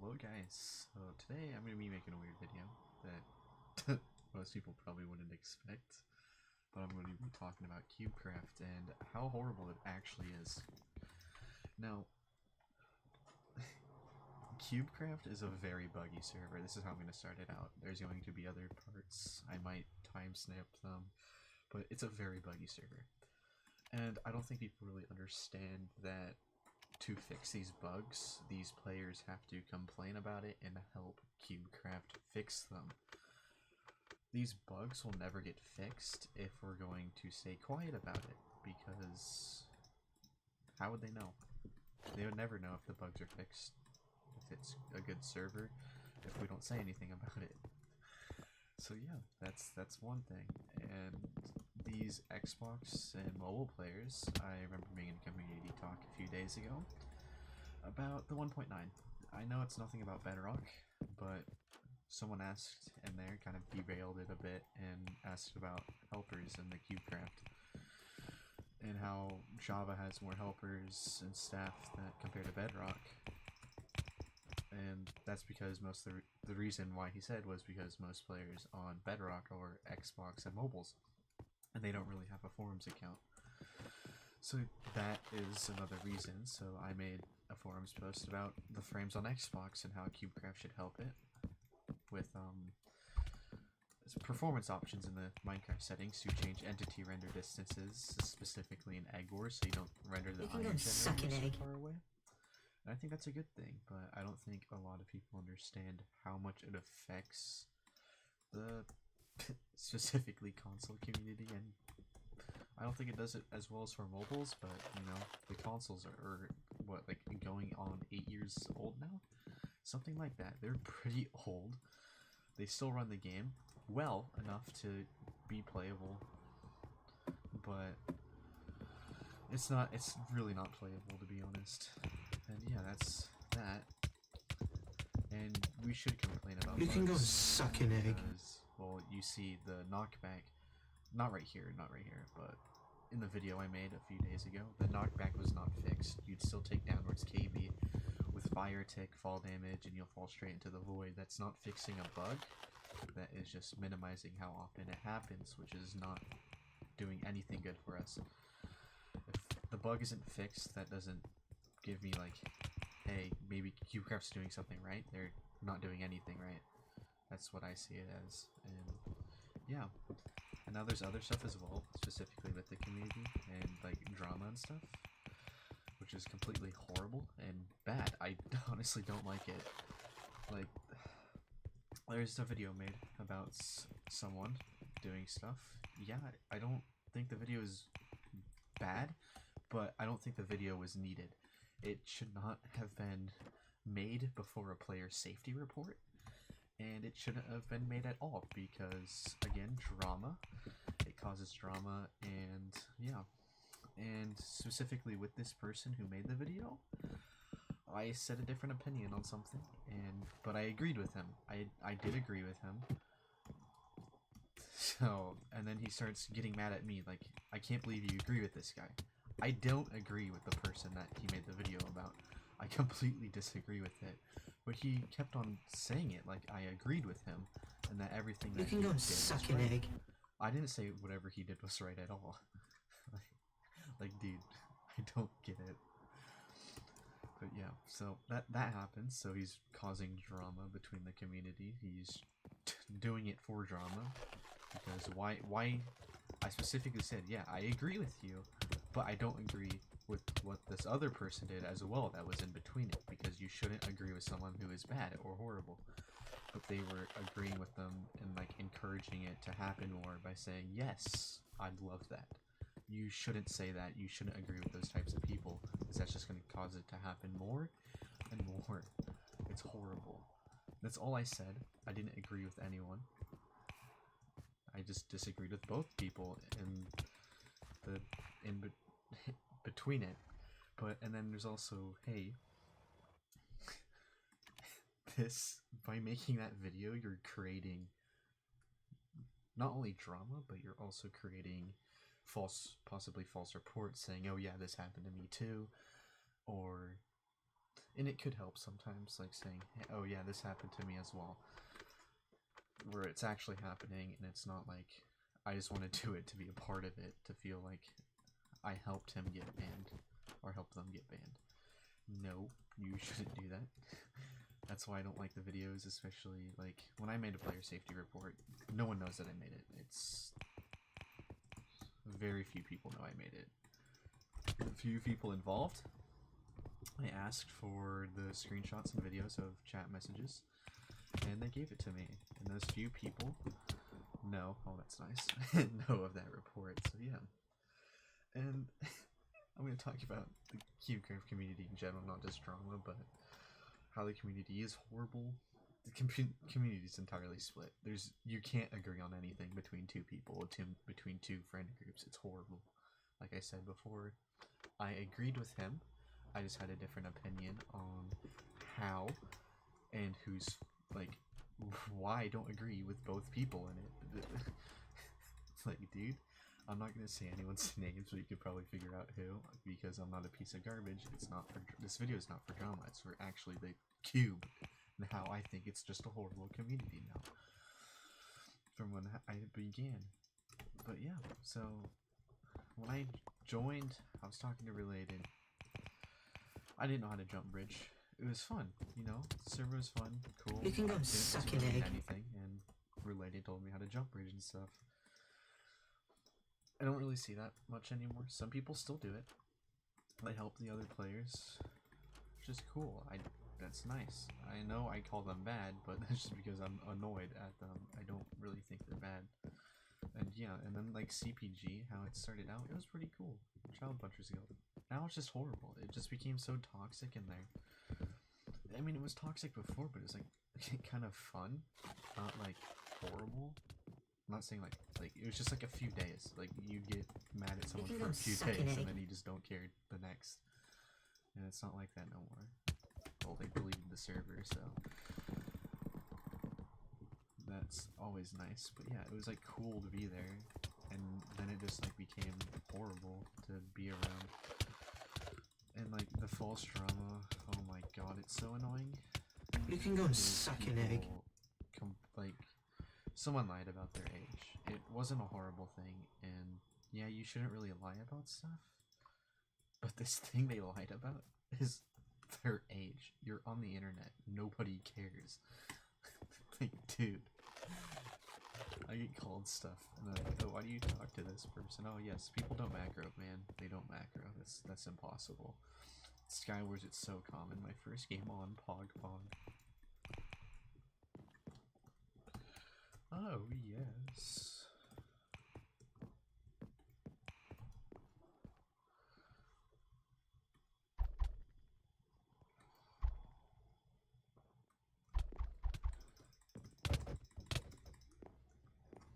Hello guys, so today I'm going to be making a weird video that most people probably wouldn't expect, but I'm going to be talking about CubeCraft and how horrible it actually is. Now, CubeCraft is a very buggy server. This is how I'm going to start it out. There's going to be other parts, I might timestamp them, but it's a very buggy server. And I don't think people really understand that to fix these bugs, these players have to complain about it and help CubeCraft fix them. These bugs will never get fixed if we're going to stay quiet about it, because how would they know? They would never know if the bugs are fixed, if it's a good server, if we don't say anything about it. So yeah, that's one thing. And these Xbox and mobile players, I remember being in a community talk a few days ago about the 1.9. I know it's nothing about Bedrock, but someone asked in there, kind of derailed it a bit, and asked about helpers in the CubeCraft and how Java has more helpers and staff that compared to Bedrock. And that's because the reason why he said was because most players on Bedrock are Xbox and mobiles, and they don't really have a forums account. So that is another reason. So I made a forums post about the frames on Xbox and how CubeCraft should help it with performance options in the Minecraft settings to change entity render distances, specifically in Egg Wars, so you don't render the iron generators so far away. And I think that's a good thing, but I don't think a lot of people understand how much it affects the specifically console community, and I don't think it does it as well as for mobiles, but you know, the consoles are what, like going on 8 years old now? Something like that. They're pretty old. They still run the game well enough to be playable, but it's really not playable, to be honest. And yeah, that's that. And we should complain about You can go suck an egg. Because, well, you see the knockback, not right here, but in the video I made a few days ago, the knockback was not fixed. You'd still take downwards KB with fire tick, fall damage, and you'll fall straight into the void. That's not fixing a bug. That is just minimizing how often it happens, which is not doing anything good for us. If the bug isn't fixed, that doesn't give me like, hey, maybe CubeCraft's doing something right. They're not doing anything right. That's what I see it as. And yeah, and now there's other stuff as well, specifically with the community and like drama and stuff, which is completely horrible and bad. I honestly don't like it. Like, there's a video made about someone doing stuff. Yeah, I don't think the video is bad, but I don't think the video was needed. It should not have been made before a player safety report, and it shouldn't have been made at all because, again, drama. It causes drama, and yeah. And specifically with this person who made the video, I said a different opinion on something, but I agreed with him. I did agree with him. So, and then he starts getting mad at me, like, I can't believe you agree with this guy. I don't agree with the person that he made the video about. I completely disagree with it. But he kept on saying it like I agreed with him, and that everything that he did was right. You can go suck an egg. I didn't say whatever he did was right at all. like, dude, I don't get it. But yeah, so that happens. So he's causing drama between the community. He's doing it for drama. Because why I specifically said, yeah, I agree with you, but I don't agree with what this other person did as well that was in between it, because you shouldn't agree with someone who is bad or horrible. But they were agreeing with them and like encouraging it to happen more by saying, yes, I'd love that. You shouldn't say that. You shouldn't agree with those types of people, because that's just going to cause it to happen more and more. It's horrible. That's all I said. I didn't agree with anyone. I just disagreed with both people between it. And then there's also, hey, by making that video, you're creating not only drama, but you're also creating possibly false reports saying, oh yeah, this happened to me too, or And it could help sometimes, like saying, hey, oh yeah, this happened to me as well. Where it's actually happening, and it's not like, I just want to do it to be a part of it, to feel like I helped him get banned, or helped them get banned. No, you shouldn't do that. That's why I don't like the videos, especially, like, when I made a player safety report, no one knows that I made it. It's... very few people know I made it. A few people involved, I asked for the screenshots and videos of chat messages, and they gave it to me. And those few people know, oh that's nice, know of that report, so yeah. And I'm going to talk about the CubeCraft community in general, not just drama, but how the community is horrible. The community is entirely split. You can't agree on anything between two people, between two friend groups. It's horrible. Like I said before, I agreed with him. I just had a different opinion on how and who's, like, why I don't agree with both people in it. It's like, dude, I'm not gonna say anyone's names, but you could probably figure out who, because I'm not a piece of garbage. It's not for, this video is not for drama, it's for actually the Cube, and how I think it's just a horrible community now, from when I began. But yeah, so, when I joined, I was talking to Related. I didn't know how to jump bridge. It was fun, you know? The server was fun, cool. You can go suck an egg. Anything, and Related told me how to jump bridge and stuff. I don't really see that much anymore. Some people still do it. They help the other players, which is cool. That's nice. I know I call them bad, but that's just because I'm annoyed at them. I don't really think they're bad. And yeah, and then like CPG, how it started out, it was pretty cool. Child Punchers ago. Now it's just horrible. It just became so toxic in there. I mean, it was toxic before, but it was like kind of fun, not like horrible. I'm not saying like it was just like a few days. Like you get mad at someone for a few days, and then you just don't care the next. And it's not like that no more. Well, they deleted the server, so that's always nice. But yeah, it was like cool to be there, and then it just like became horrible to be around. And like the false drama, oh my god, it's so annoying. You can go suck an egg. Like, someone lied about their age. It wasn't a horrible thing, and yeah, you shouldn't really lie about stuff. But this thing they lied about is their age. You're on the internet. Nobody cares. Like, dude. I get called stuff, and I'm like, oh, why do you talk to this person? Oh, yes, people don't macro, man. They don't macro. That's impossible. Skywars, it's so common. My first game on Pog. Oh, yes.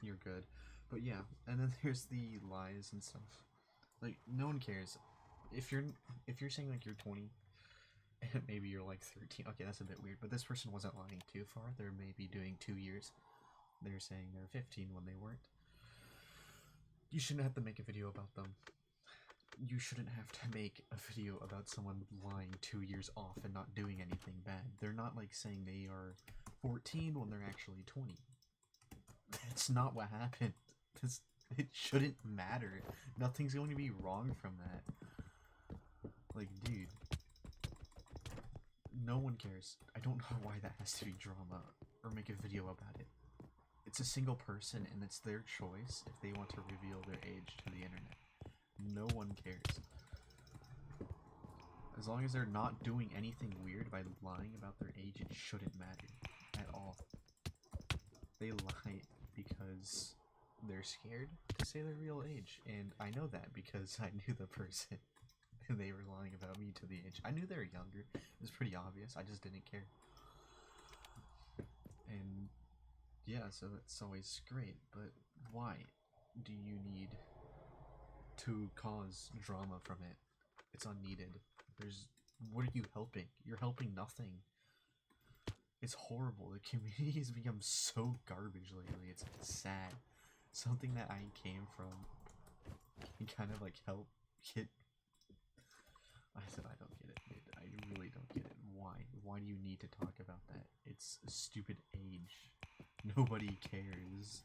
You're good. But yeah, and then there's the lies and stuff. Like, no one cares. If you're saying like you're 20 and maybe you're like 13, okay, that's a bit weird, but this person wasn't lying too far. They're maybe doing 2 years. They're saying they're 15 when they weren't. You shouldn't have to make a video about them. You shouldn't have to make a video about someone lying 2 years off and not doing anything bad. They're not like saying they are 14 when they're actually 20. That's not what happened. It shouldn't matter. Nothing's going to be wrong from that. Like, dude. No one cares. I don't know why that has to be drama or make a video about it. It's a single person and it's their choice if they want to reveal their age to the internet. No one cares. As long as they're not doing anything weird by lying about their age, it shouldn't matter at all. They lie because they're scared to say their real age, and I know that because I knew the person and they were lying about me to the age. I knew they were younger. It was pretty obvious. I just didn't care. And yeah, so that's always great, but why do you need to cause drama from it? It's unneeded. What are you helping? You're helping nothing. It's horrible. The community has become so garbage lately. It's sad. Something that I came from and kind of like help get. I said I don't get it, dude. I really don't get it. Why do you need to talk about that? It's a stupid age. Nobody cares.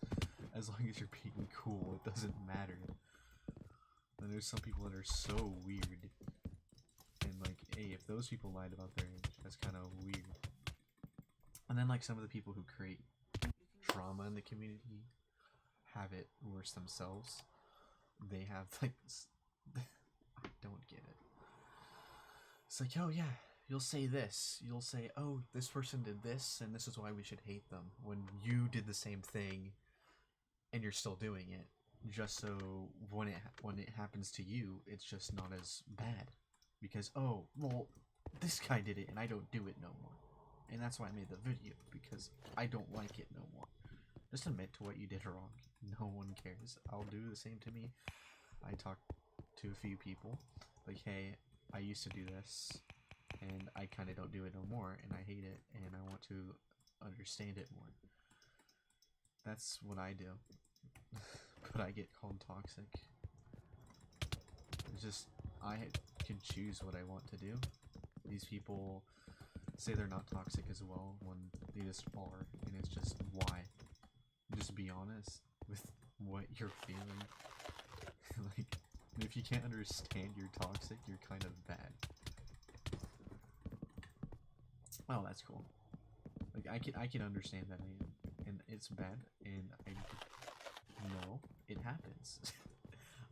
As long as you're being cool, it doesn't matter. And there's some people that are so weird. And like, hey, if those people lied about their age, that's kind of weird. And then like some of the people who create trauma in the community have it worse themselves. They have like I don't get it. It's like, oh yeah, you'll say this. You'll say, oh, this person did this, and this is why we should hate them. When you did the same thing, and you're still doing it, just so when it happens to you, it's just not as bad. Because, oh, well, this guy did it, and I don't do it no more. And that's why I made the video, because I don't like it no more. Just admit to what you did wrong. No one cares. I'll do the same to me. I talk to a few people, like, hey, I used to do this, and I kind of don't do it no more, and I hate it, and I want to understand it more. That's what I do. But I get called toxic. It's just, I can choose what I want to do. These people say they're not toxic as well when they just are, and it's just, why? Just be honest with what you're feeling. Like, if you can't understand you're toxic, you're kind of bad. Oh, that's cool. Like, I can understand that I am, and it's bad, and I know it happens.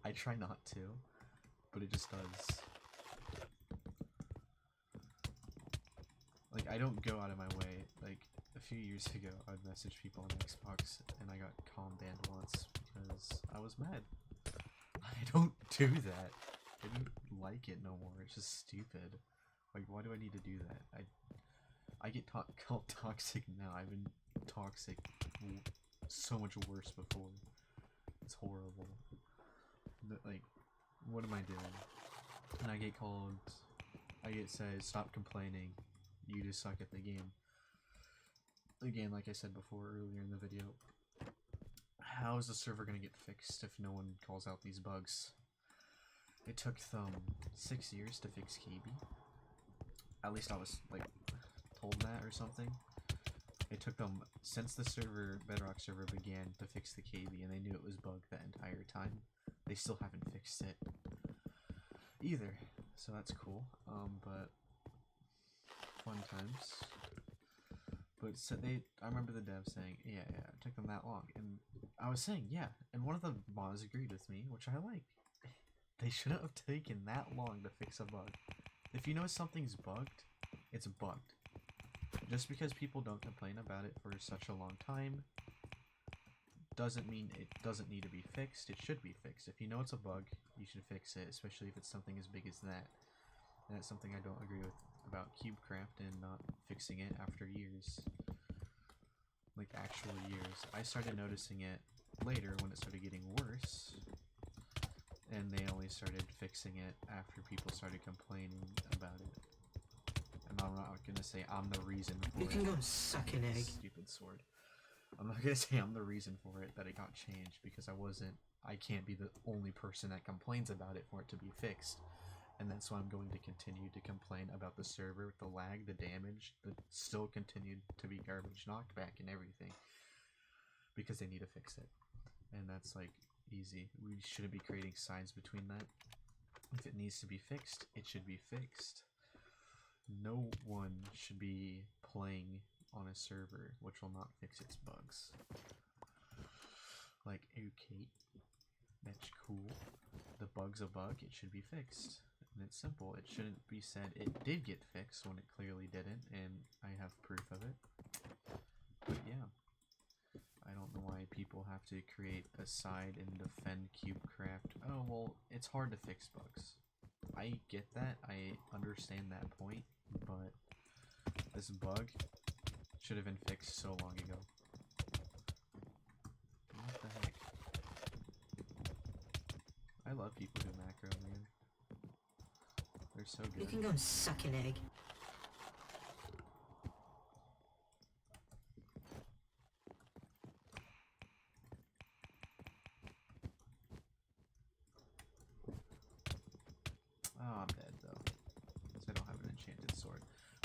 I try not to, but it just does. Like, I don't go out of my way. Like, a few years ago, I'd message people on Xbox, and I got calm banned once because I was mad. I don't do that. I don't like it no more. It's just stupid. Like, why do I need to do that? I get called toxic now. I've been toxic so much worse before. It's horrible. But, like, what am I doing? And I get called... I get said, stop complaining. You just suck at the game. Again, like I said before earlier in the video, how is the server gonna get fixed if no one calls out these bugs? It took them 6 years to fix KB. At least I was, like, told that or something. It took them, since the Bedrock server began, to fix the KB, and they knew it was bugged that entire time. They still haven't fixed it either, so that's cool. But fun times. But so I remember the dev saying, yeah, it took them that long, and I was saying, yeah, and one of the mods agreed with me, which I like. They shouldn't have taken that long to fix a bug. If you know something's bugged, it's bugged. Just because people don't complain about it for such a long time doesn't mean it doesn't need to be fixed. It should be fixed. If you know it's a bug, you should fix it, especially if it's something as big as that. And that's something I don't agree with about CubeCraft and not fixing it after years. Like, actual years. I started noticing it later when it started getting worse, and they only started fixing it after people started complaining about it. And I'm not gonna say I'm the reason for it. You can go and suck an egg. Stupid sword. I'm not gonna say I'm the reason for it, that it got changed, because I can't be the only person that complains about it for it to be fixed. And that's why I'm going to continue to complain about the server, the lag, the damage, that still continued to be garbage, knockback, and everything. Because they need to fix it. And that's, like, easy. We shouldn't be creating signs between that. If it needs to be fixed, it should be fixed. No one should be playing on a server which will not fix its bugs. Like, okay, that's cool. The bug's a bug, it should be fixed. And it's simple. It shouldn't be said it did get fixed when it clearly didn't, and I have proof of it. But yeah, I don't know why people have to create a side and defend CubeCraft. Oh, well, it's hard to fix bugs. I get that, I understand that point, but this bug should have been fixed so long ago. What the heck? I love people who macro, man. They're so good. You can go and suck an egg. Oh, I'm dead though, because I don't have an enchanted sword.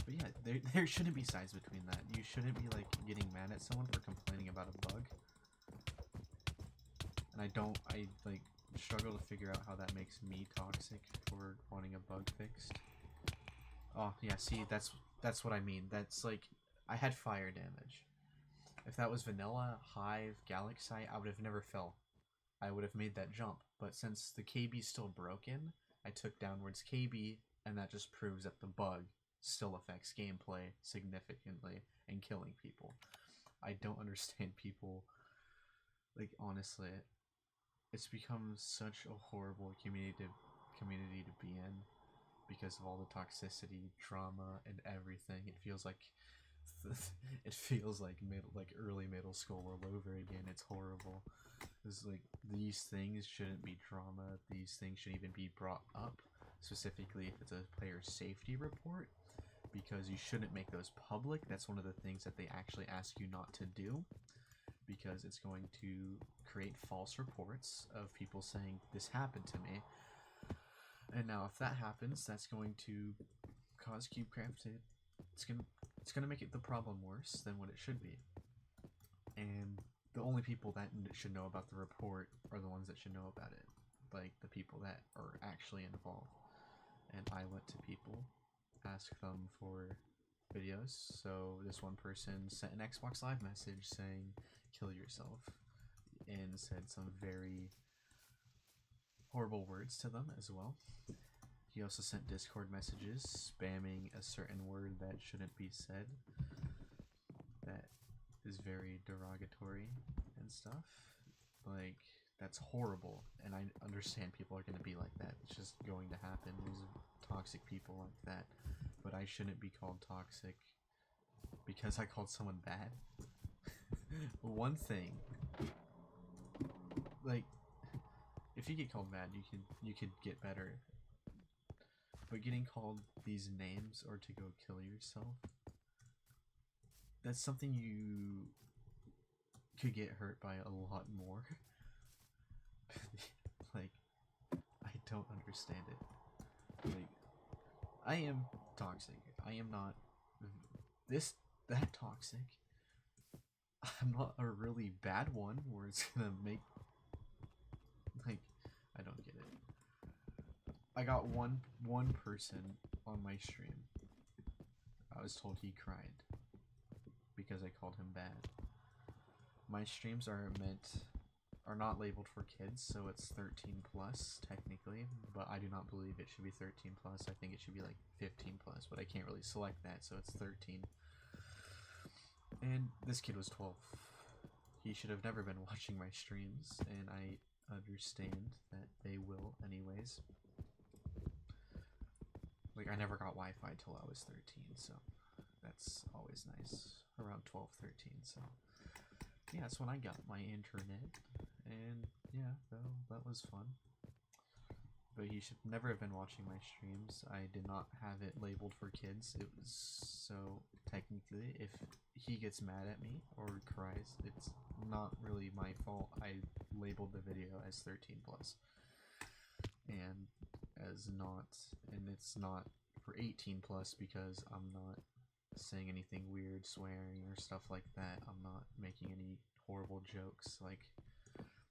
But yeah, there shouldn't be sides between that. You shouldn't be like getting mad at someone for complaining about a bug. And I like struggle to figure out how that makes me toxic for wanting a bug fixed. Oh yeah, see, that's what I mean. That's like, I had fire damage. If that was vanilla, hive, galaxite, I would have never fell. I would have made that jump. But since the KB's still broken, I took downwards KB, and that just proves that the bug still affects gameplay significantly and killing people. I don't understand people. Like, honestly, it's become such a horrible community to be in because of all the toxicity, drama, and everything. It feels like early middle school all over again. It's horrible. It's like, these things shouldn't be drama. These things shouldn't even be brought up, specifically if it's a player safety report, because you shouldn't make those public. That's one of the things that they actually ask you not to do, because it's going to create false reports of people saying this happened to me. And now if that happens, that's going to cause CubeCraft to it's gonna make it the problem worse than what it should be. And the only people that should know about the report are the ones that should know about it, like the people that are actually involved. And I went to people, asked them for videos. So this one person sent an Xbox Live message saying kill yourself, and said some very horrible words to them as well. He also sent Discord messages spamming a certain word that shouldn't be said, that is very derogatory and stuff. Like, that's horrible, and I understand people are going to be like that. It's just going to happen. There's toxic people like that, but I shouldn't be called toxic because I called someone bad. One thing, like, if you get called bad, you could get better. But getting called these names or to go kill yourself, that's something you could get hurt by a lot more. Like, I don't understand it. Like, I am toxic. I am not that toxic. I'm not a really bad one where it's gonna make, like, I don't get it. I got one person on my stream. I was told he cried because I called him bad. My streams are not labeled for kids, so it's 13 plus technically, but I do not believe it should be 13 plus. I think it should be like 15 plus, but I can't really select that, so it's 13. And this kid was 12. He should have never been watching my streams, and I understand that they will anyways. Like, I never got Wi-Fi till I was 13, so that's always nice. Around 12, 13, so yeah, that's when I got my internet, and yeah, that was fun. But he should never have been watching my streams. I did not have it labeled for kids. It was, so technically, if he gets mad at me or cries, it's not really my fault. I labeled the video as 13 plus. And it's not for 18 plus because I'm not saying anything weird, swearing or stuff like that. I'm not making any horrible jokes like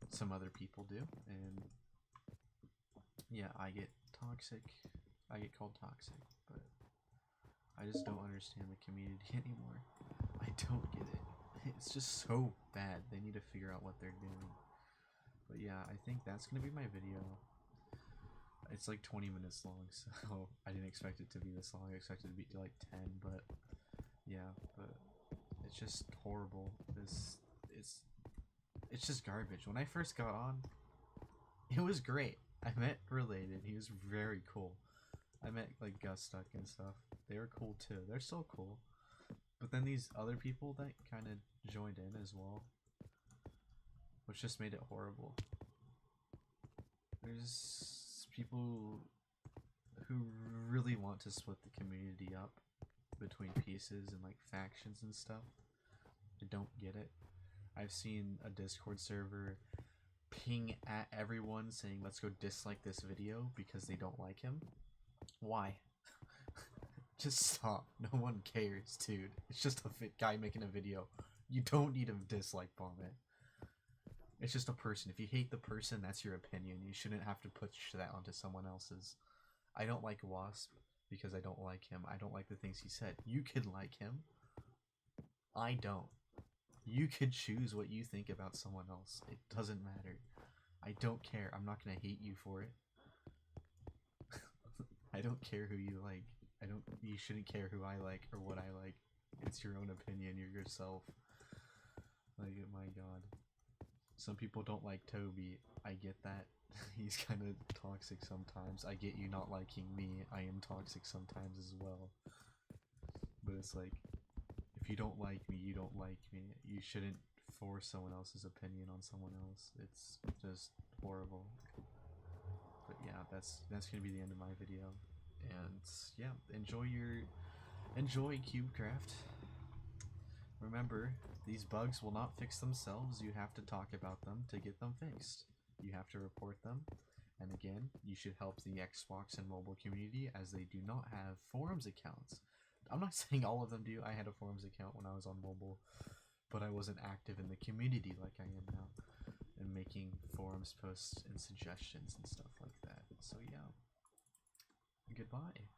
some other people do. And yeah, I get called toxic, but I just don't understand the community anymore. I don't get it. It's just so bad. They need to figure out what they're doing. But yeah, I think that's gonna be my video. It's like 20 minutes long, so I didn't expect it to be this long. I expected it to be like 10, but yeah, but it's just horrible. It's just garbage. When I first got on, it was great. I met Related. He was very cool. I met like Gus Stuck and stuff. They were cool too. They're still cool. But then these other people that kind of joined in as well, which just made it horrible. There's people who really want to split the community up between pieces and like factions and stuff. I don't get it. I've seen a Discord server ping at everyone saying let's go dislike this video because they don't like him. Why? Just stop. No one cares, dude. It's just a fit guy making a video. You don't need to dislike bomb it. It's just a person. If you hate the person, that's your opinion. You shouldn't have to push that onto someone else's. I don't like Wasp because I don't like him. I don't like the things he said. You could like him. I don't. You could choose what you think about someone else. It doesn't matter. I don't care. I'm not gonna hate you for it. I don't care who you like. You shouldn't care who I like or what I like. It's your own opinion. You're yourself. Like, my god. Some people don't like Toby. I get that. He's kind of toxic sometimes. I get you not liking me. I am toxic sometimes as well. But it's like, if you don't like me, you don't like me. You shouldn't force someone else's opinion on someone else. It's just horrible. But yeah, that's gonna be the end of my video. And yeah, enjoy CubeCraft. Remember, these bugs will not fix themselves. You have to talk about them to get them fixed. You have to report them. And again, you should help the Xbox and mobile community as they do not have forums accounts. I'm not saying all of them do. I had a forums account when I was on mobile, but I wasn't active in the community like I am now, and making forums posts and suggestions and stuff like that. So yeah, goodbye.